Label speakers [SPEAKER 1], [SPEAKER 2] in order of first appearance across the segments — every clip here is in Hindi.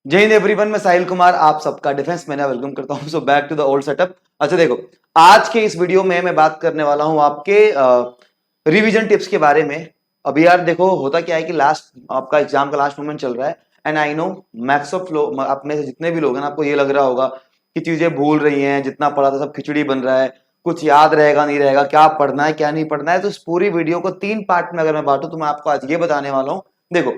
[SPEAKER 1] जय हिंद एवरीवन, मैं साहिल कुमार आप सबका डिफेंस मैंने वेलकम करता हूं। So back to the old setup. अच्छा देखो, आज के इस वीडियो में मैं बात करने वाला हूं आपके रिवीजन टिप्स के बारे में। अभी यार देखो, होता क्या है कि लास्ट आपका एग्जाम का लास्ट मोमेंट चल रहा है and I know max of लोग, आप में से जितने भी लोग हैं ना, आपको ये लग रहा होगा कि चीजें भूल रही हैं, जितना पढ़ा था सब खिचड़ी बन रहा है, कुछ याद रहेगा नहीं रहेगा, क्या पढ़ना है क्या नहीं पढ़ना है। तो इस पूरी वीडियो को 3 पार्ट में अगर मैं बांटू तो मैं आपको आज ये बताने वाला हूं। देखो,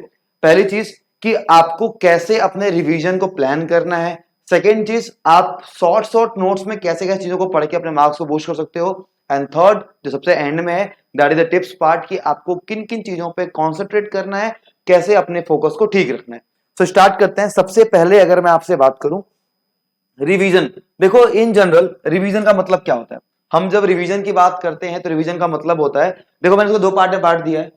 [SPEAKER 1] पहली चीज कि आपको कैसे अपने रिवीजन को प्लान करना है। सेकेंड चीज, आप शॉर्ट शॉर्ट नोट्स में कैसे कैसे चीजों को पढ़ के अपने मार्क्स को बूस्ट कर सकते हो। एंड थर्ड, जो सबसे एंड में है, that is the tips part, कि आपको किन किन चीजों पे कॉन्सेंट्रेट करना है, कैसे अपने फोकस को ठीक रखना है। तो स्टार्ट करते हैं। सबसे पहले अगर मैं आपसे बात करूं रिवीजन, देखो इन जनरल रिवीजन का मतलब क्या होता है। हम जब रिवीजन की बात करते हैं तो रिवीजन का मतलब होता है, देखो मैंने इसको 2 पार्ट में बांट दिया है,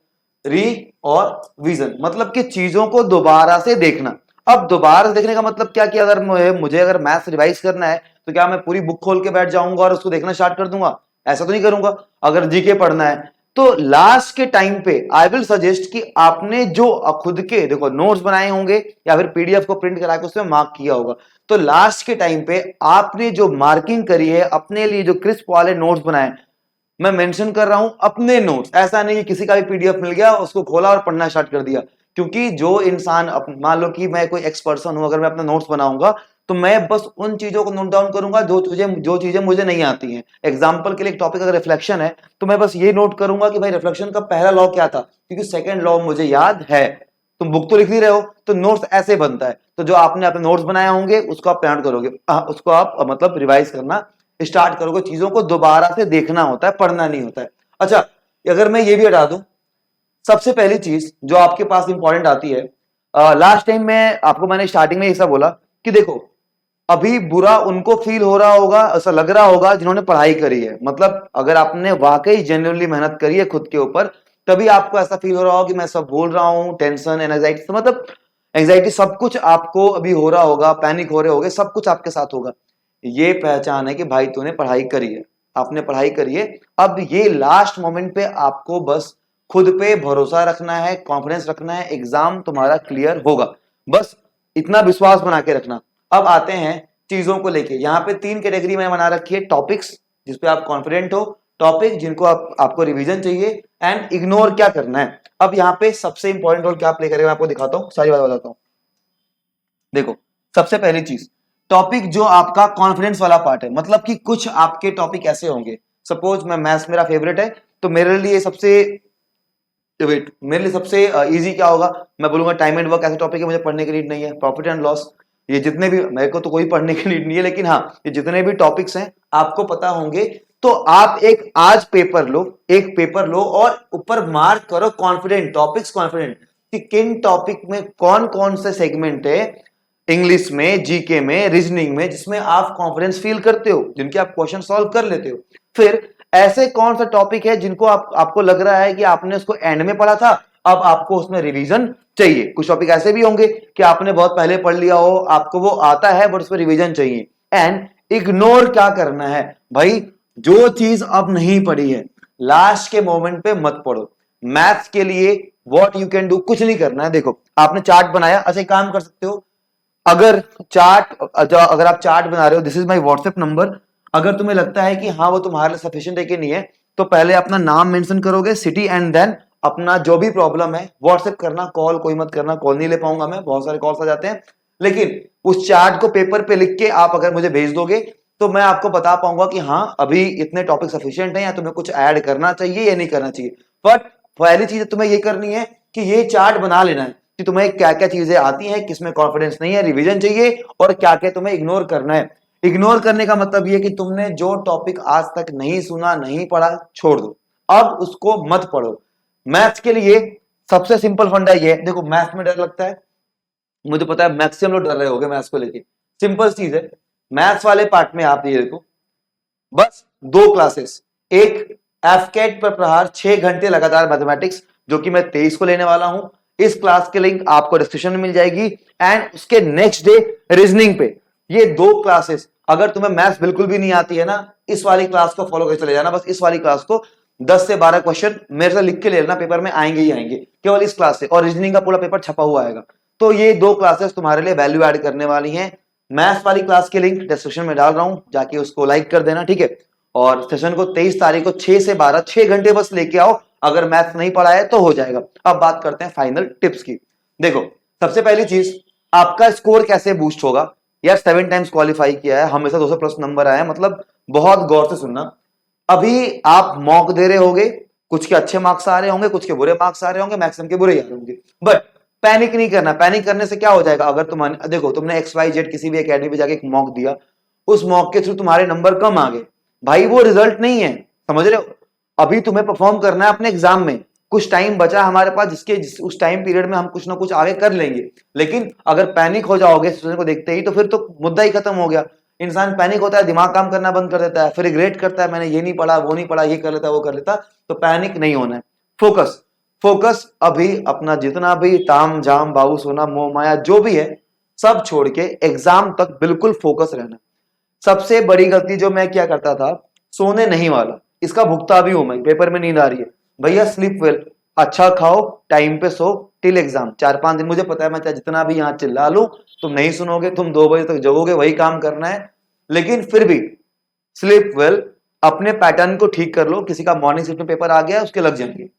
[SPEAKER 1] री और विजन, मतलब कि चीजों को दोबारा से देखना। अब दोबारा से देखने का मतलब क्या, कि अगर मुझे अगर मैथ्स रिवाइज करना है तो क्या मैं पूरी बुक खोल के बैठ जाऊंगा और उसको देखना स्टार्ट कर दूंगा? ऐसा तो नहीं करूंगा। अगर जीके पढ़ना है तो लास्ट के टाइम पे आई विल सजेस्ट कि आपने जो खुद के देखो नोट्स बनाए होंगे या फिर पीडीएफ को प्रिंट करा के उसमें मार्क किया होगा, तो लास्ट के टाइम पे आपने जो मार्किंग करी है अपने लिए, जो क्रिस्प वाले नोट्स बनाए, मैं मेंशन कर रहा हूं अपने नोट्स, ऐसा नहीं कि किसी का भी पीडीएफ मिल गया उसको खोला और पढ़ना स्टार्ट कर दिया। क्योंकि जो इंसान, मान लो कि मैं कोई एक्स पर्सन हूं, अगर मैं अपना नोट्स बनाऊंगा तो मैं बस उन चीजों को नोट डाउन करूंगा जो चीजें मुझे नहीं आती हैं। एग्जाम्पल के लिए एक टॉपिक अगर रिफ्लेक्शन है तो मैं बस ये नोट करूंगा कि भाई रिफ्लेक्शन का पहला लॉ क्या था, क्योंकि सेकंड लॉ मुझे याद है। तुम बुक तो लिख ही रहे हो, तो नोट्स ऐसे बनता है। तो जो आपने अपने नोट्स बनाए होंगे उसको आप प्लान करोगे, उसको आप मतलब रिवाइज करना स्टार्ट करोगे। चीजों को दोबारा से देखना होता है, पढ़ना नहीं होता है। अच्छा, अगर मैं ये भी हटा दूं, सबसे पहली चीज जो आपके पास इंपॉर्टेंट आती है, लास्ट टाइम मैं आपको मैंने स्टार्टिंग में ऐसा बोला कि देखो, अभी बुरा उनको फील हो रहा होगा, ऐसा लग रहा होगा जिन्होंने पढ़ाई करी है। मतलब अगर आपने वाकई जेन्युइनली मेहनत करी है खुद के ऊपर, तभी आपको ऐसा फील हो रहा होगा कि मैं सब भूल रहा हूं, टेंशन एंजाइटी, मतलब एंजाइटी सब कुछ आपको अभी हो रहा होगा, पैनिक हो रहे होगे, सब कुछ आपके साथ होगा। ये पहचान है कि भाई तूने पढ़ाई करी है, आपने पढ़ाई करी है। अब ये लास्ट मोमेंट पे आपको बस खुद पे भरोसा रखना है, कॉन्फिडेंस रखना है, एग्जाम तुम्हारा क्लियर होगा, बस इतना विश्वास बना के रखना। अब आते हैं चीजों को लेके। यहाँ पे 3 कैटेगरी मैंने बना रखी है, टॉपिक्स जिसपे आप कॉन्फिडेंट हो, टॉपिक जिनको आपको रिवीजन चाहिए, एंड इग्नोर क्या करना है। अब यहाँ पे सबसे इंपॉर्टेंट रोल क्या प्ले करेगा, मैं आपको दिखाता हूँ, सारी बात बताता हूँ। देखो, सबसे पहली चीज, टॉपिक जो आपका कॉन्फिडेंस वाला पार्ट है, मतलब कि कुछ आपके टॉपिक ऐसे होंगे, सपोज मैं मैथ्स मेरा फेवरेट है, तो मेरे लिए सबसे इजी क्या होगा, मैं बोलूंगा टाइम एंड वर्क। ऐसा टॉपिक है मुझे पढ़ने की नीड नहीं है। प्रॉफिट एंड लॉस, ये जितने भी, मेरे को तो कोई पढ़ने की नीड नहीं है, लेकिन हाँ ये जितने भी टॉपिक्स हैं आपको पता होंगे। तो आप एक आज पेपर लो, एक पेपर लो और ऊपर मार्क करो कॉन्फिडेंट टॉपिक्स, कॉन्फिडेंट कि किन टॉपिक में कौन कौन से सेगमेंट है, इंग्लिश में, जीके में, रीजनिंग में, जिसमें आप कॉन्फिडेंस फील करते हो, जिनके आप क्वेश्चन सॉल्व कर लेते हो। फिर ऐसे कौन सा टॉपिक है जिनको आपको लग रहा है कि आपने उसको एंड में पढ़ा था, अब आपको उसमें रिवीजन चाहिए। कुछ टॉपिक ऐसे भी होंगे कि आपने बहुत पहले पढ़ लिया हो, आपको वो आता है बट उसमें रिवीजन चाहिए। एंड इग्नोर क्या करना है भाई, जो चीज अब नहीं पढ़ी है लास्ट के मोमेंट पे मत पढ़ो। मैथ्स के लिए व्हाट यू कैन डू, कुछ नहीं करना है। देखो आपने चार्ट बनाया, अच्छा काम कर सकते हो, अगर अगर आप चार्ट बना रहे हो, this is my WhatsApp number, अगर तुम्हें लगता है कि हाँ वो तुम्हारे लिए सफिशिएंट है कि नहीं है, तो पहले अपना नाम मेंशन करोगे, सिटी, एंड देन अपना जो भी प्रॉब्लम है व्हाट्सएप करना। कॉल कोई मत करना, कॉल नहीं ले पाऊंगा मैं, बहुत सारे कॉल्स आ जाते हैं। लेकिन उस चार्ट को पेपर पे लिख के आप अगर मुझे भेज दोगे तो मैं आपको बता पाऊंगा कि हाँ अभी इतने टॉपिक सफिशिएंट है या तुम्हें कुछ ऐड करना चाहिए या नहीं करना चाहिए। बट पहली चीज तुम्हें ये करनी है कि ये चार्ट बना लेना है कि तुम्हें क्या क्या चीजें आती हैं, किसमें कॉन्फिडेंस नहीं है, रिवीजन चाहिए, और क्या क्या तुम्हें इग्नोर करना है। इग्नोर करने का मतलब ये कि तुमने जो टॉपिक आज तक नहीं सुना, नहीं पढ़ा, छोड़ दो, अब उसको मत पढ़ो। मैथ्स के लिए सबसे सिंपल फंडा ये है, देखो मैथ्स में डर लगता है, मुझे पता है मैक्सिमम लोग डर रहे होंगे मैथ्स को लेके। सिंपल चीज है, मैथ्स वाले पार्ट में आप ये देखो, बस 2 क्लासेस, एक एफकेट पर प्रहार 6 घंटे लगातार मैथमेटिक्स, जो कि मैं 23 को लेने वाला हूं। इस क्लास के लिंक आपको डिस्क्रिप्शन में मिल जाएगी। एंड उसके नेक्स्ट डे रीजनिंग पे, ये 2 क्लासेस। अगर तुम्हें मैथ्स बिल्कुल भी नहीं आती है ना, इस वाली क्लास को फॉलो करके चले जाना, बस इस वाली क्लास को 10 से 12 क्वेश्चन मेरे से लिख के ले लेना, पेपर में आएंगे ही आएंगे केवल इस क्लास से, और रीजनिंग का पूरा पेपर छपा हुआ आएगा। तो ये 2 क्लासेस तुम्हारे लिए वैल्यू ऐड करने वाली हैं। मैथ्स वाली क्लास के लिंक डिस्क्रिप्शन में डाल रहा हूं, जाके उसको लाइक कर देना, ठीक है। और सेशन को 23 तारीख को 6 से 12 6 घंटे बस लेके आओ, अगर मैथ्स नहीं पढ़ा है तो हो जाएगा। अब बात करते हैं फाइनल टिप्स की। देखो, सबसे पहली चीज, आपका स्कोर कैसे बूस्ट होगा। यार 7 टाइम्स क्वालिफाई किया है, हमेशा 200 प्लस नंबर आया है, मतलब बहुत गौर से सुनना। अभी आप मॉक दे रहे होगे, कुछ के अच्छे मार्क्स आ रहे होंगे, कुछ के बुरे मार्क्स आ रहे होंगे, मैक्सिमम के बुरे ही आ रहे होंगे, बट पैनिक नहीं करना। पैनिक करने से क्या हो जाएगा, अगर देखो तुमने XYZ किसी भी एकेडमी पे जाके एक मॉक दिया, उस मॉक के थ्रू तुम्हारे नंबर कम आ गए, भाई वो रिजल्ट नहीं है, समझ रहे हो। अभी तुम्हें परफॉर्म करना है अपने एग्जाम में, कुछ टाइम बचा हमारे पास, उस टाइम पीरियड में हम कुछ ना कुछ आगे कर लेंगे। लेकिन अगर पैनिक हो जाओगे सिचुएशन को देखते ही, तो फिर तो मुद्दा ही खत्म हो गया। इंसान पैनिक होता है, दिमाग काम करना बंद कर देता है, फिर रिग्रेट करता है, मैंने ये नहीं पढ़ा, वो नहीं पढ़ा, ये कर लेता, वो कर लेता। तो पैनिक नहीं होना है, फोकस फोकस। अभी अपना जितना भी ताम झाम बाबू सोना मोह माया जो भी है, सब छोड़ के एग्जाम तक बिल्कुल फोकस रहना। सबसे बड़ी गलती जो मैं क्या करता था, सोने नहीं वाला, इसका भुगता भी हूं मैं। पेपर में नींद आ रही है, भैया स्लीप वेल, अच्छा खाओ, टाइम पे सो, टिल एग्जाम। 4-5 दिन मुझे पता है, मैं चाहे जितना भी यहाँ चिल्ला लूं, तुम नहीं सुनोगे, तुम 2 बजे तक जगोगे, वही काम करना है। लेकिन फिर भी स्लीप वेल, अपने पैटर्न को ठीक कर लो। किसी का मॉर्निंग शिफ्ट में पेपर आ गया, उसके लग जाएंगे।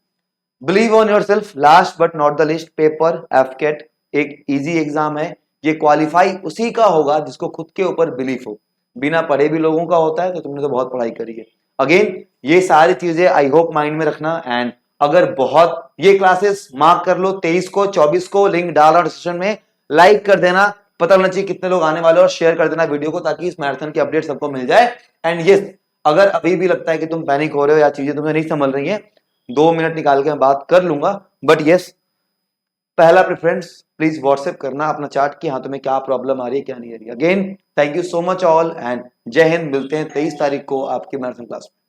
[SPEAKER 1] Believe on yourself. Last but not the list, paper एफकेट एक इजी एग्जाम है। ये क्वालिफाई उसी का होगा जिसको खुद के ऊपर बिलीफ हो। बिना पढ़े भी लोगों का होता है, तो तुमने तो बहुत पढ़ाई करी है। अगेन ये सारी चीजें आई होप माइंड में रखना। एंड अगर बहुत ये क्लासेस मार्क कर लो, 23 को 24 को, लिंक डाल और डिस्क्रिप्शन में, लाइक कर देना, पता लगना चाहिए कितने लोग आने वाले, और शेयर कर देना वीडियो को, ताकि इस मैराथन की अपडेट सबको मिल जाए। एंड यस, अगर अभी भी लगता है कि तुम पैनिक हो रहे हो या चीजें तुम्हें नहीं संभल रही है, 2 मिनट निकाल के मैं बात कर लूंगा। बट यस, पहला प्रेफरेंस प्लीज व्हाट्सएप करना अपना चार्ट कि हाँ तुम्हें क्या प्रॉब्लम आ रही है, क्या नहीं आ रही है। Again thank you so much all, and जय हिंद। मिलते हैं 23 तारीख को आपकी मैराथन क्लास में।